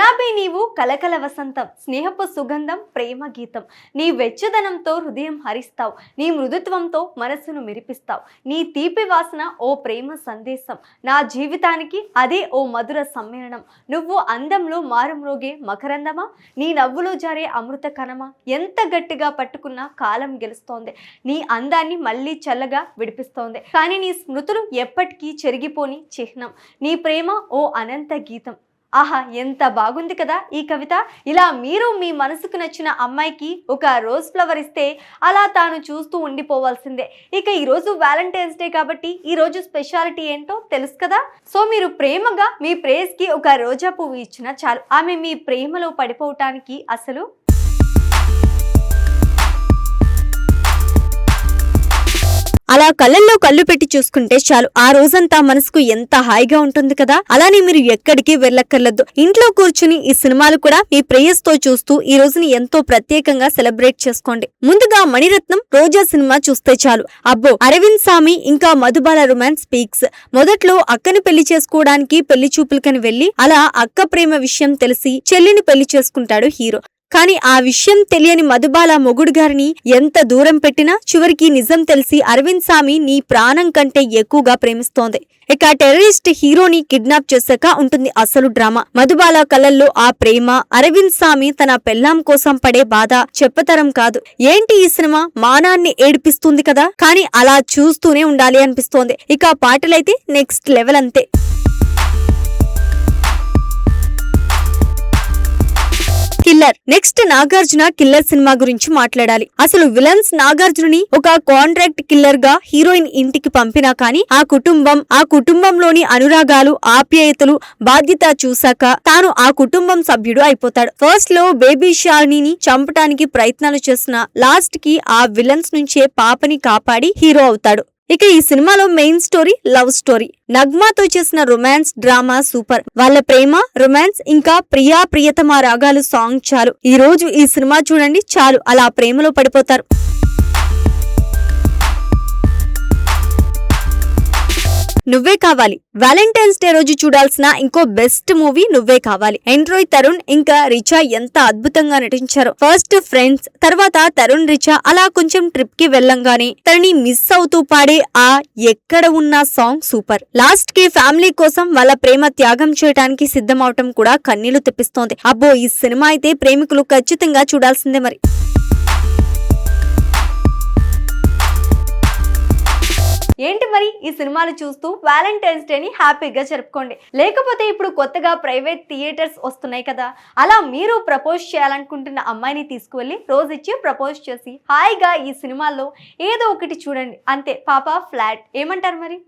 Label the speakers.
Speaker 1: గులాబీ నీవు కలకల వసంతం, స్నేహపు సుగంధం, ప్రేమ గీతం. నీ వెచ్చదనంతో హృదయం హరిస్తావు, నీ మృదుత్వంతో మనసును మెరిపిస్తావు. నీ తీపి వాసన ఓ ప్రేమ సందేశం, నా జీవితానికి అదే ఓ మధుర సమ్మేళనం. నువ్వు అందంలో మారుమ్రోగే మకరందమా, నీ నవ్వులో జారే అమృత కణమా. ఎంత గట్టిగా పట్టుకున్నా కాలం గెలుస్తోంది, నీ అందాన్ని మళ్ళీ చల్లగా విడిపిస్తోంది. కానీ నీ స్మృతులు ఎప్పటికీ చెరిగిపోని చిహ్నం, నీ ప్రేమ ఓ అనంత గీతం. ఆహా, ఎంత బాగుంది కదా ఈ కవిత. ఇలా మీరు మీ మనసుకు నచ్చిన అమ్మాయికి ఒక రోజ్ ఫ్లవర్ ఇస్తే అలా తాను చూస్తూ ఉండిపోవాల్సిందే. ఇక ఈరోజు వ్యాలంటైన్స్ డే కాబట్టి ఈరోజు స్పెషాలిటీ ఏంటో తెలుసు కదా. సో మీరు ప్రేమగా మీ ప్రేయస్కి ఒక రోజా పువ్వు ఇచ్చినా చాలు, ఆమె మీ ప్రేమలో పడిపోవటానికి అసలు అలా కళ్ళల్లో కళ్ళు పెట్టి చూసుకుంటే చాలు, ఆ రోజంతా మనసుకు ఎంత హాయిగా ఉంటుంది కదా. అలానే మీరు ఎక్కడికి వెళ్ళక్కర్లేదు, ఇంట్లో కూర్చుని ఈ సినిమాలు కూడా మీ ప్రేయస్ తో చూస్తూ ఈ రోజుని ఎంతో ప్రత్యేకంగా సెలబ్రేట్ చేసుకోండి. ముందుగా మణిరత్నం రోజా సినిమా చూస్తే చాలు, అబ్బో అరవింద్ సామి ఇంకా మధుబాల రొమాన్స్ పీక్స్. మొదట్లో అక్కని పెళ్లి చేసుకోవడానికి పెళ్లి చూపులకని వెళ్లి అలా అక్క ప్రేమ విషయం తెలిసి చెల్లిని పెళ్లి చేసుకుంటాడు హీరో. కానీ ఆ విషయం తెలియని మధుబాల మొగుడు గారిని ఎంత దూరం పెట్టినా చివరికి నిజం తెలిసి అరవింద్ సామి నీ ప్రాణం కంటే ఎక్కువగా ప్రేమిస్తోంది. ఇక టెర్రరిస్ట్ హీరోని కిడ్నాప్ చేశాక ఉంటుంది అసలు డ్రామా. మధుబాల కళ్ళల్లో ఆ ప్రేమ, అరవింద్ సామి తన పెళ్ళాం కోసం పడే బాధ చెప్పతరం కాదు. ఏంటి ఈ సినిమా మానాన్ని ఏడిపిస్తుంది కదా, కానీ అలా చూస్తూనే ఉండాలి అనిపిస్తోంది. ఇక పాటలైతే నెక్స్ట్ లెవెల్ అంతే. Killer. Next Nagarjuna killer cinema గురించి మాట్లాడాలి. అసలు విలన్స్ నాగార్జునని ఒక కాంట్రాక్ట్ కిల్లర్ గా హీరోయిన్ ఇంటికి పంపినా కానీ ఆ కుటుంబంలోని అనురాగాలు, ఆప్యాయతలు, బాధ్యత చూశాక తాను ఆ కుటుంబం సభ్యుడు అయిపోతాడు. ఫస్ట్ లో బేబీ షాలిని చంపటానికి ప్రయత్నాలు చేసిన లాస్ట్ కి ఆ విలన్స్ నుంచే పాపని కాపాడి హీరో అవుతాడు. ఇక ఈ సినిమాలో మెయిన్ స్టోరీ లవ్ స్టోరీ. నగ్మాతో చేసిన రొమాన్స్ డ్రామా సూపర్. వాళ్ళ ప్రేమ, రొమాన్స్ ఇంకా ప్రియా ప్రియతమ రాగాలు సాంగ్ చాలు. ఈ రోజు ఈ సినిమా చూడండి చాలు, అలా ప్రేమలో పడిపోతారు. నువ్వే కావాలి. వ్యాలంటైన్స్ డే రోజు చూడాల్సిన ఇంకో బెస్ట్ మూవీ నువ్వే కావాలి. ఎండ్రోయ్ తరుణ్ ఇంకా రిచా ఎంత అద్భుతంగా నటించారో. ఫస్ట్ ఫ్రెండ్స్, తర్వాత తరుణ్ రిచా అలా కొంచెం ట్రిప్ కి వెళ్ళంగానే తనని మిస్ అవుతూ పాడే ఆ ఎక్కడ ఉన్న సాంగ్ సూపర్. లాస్ట్ కి ఫ్యామిలీ కోసం వాళ్ళ ప్రేమ త్యాగం చేయడానికి సిద్ధం అవటం కూడా కన్నీళ్లు తెప్పిస్తోంది. అబ్బో, ఈ సినిమా అయితే ప్రేమికులు ఖచ్చితంగా చూడాల్సిందే మరి. ఏంటి మరి ఈ సినిమాలు చూస్తూ వ్యాలంటైన్స్ డేని హ్యాపీగా జరుపుకోండి. లేకపోతే ఇప్పుడు కొత్తగా ప్రైవేట్ థియేటర్స్ వస్తున్నాయి కదా, అలా మీరు ప్రపోజ్ చేయాలనుకుంటున్న అమ్మాయిని తీసుకువెళ్ళి రోజు ఇచ్చి ప్రపోజ్ చేసి హాయిగా ఈ సినిమాల్లో ఏదో ఒకటి చూడండి. అంతే, పాప ఫ్లాట్. ఏమంటారు మరి?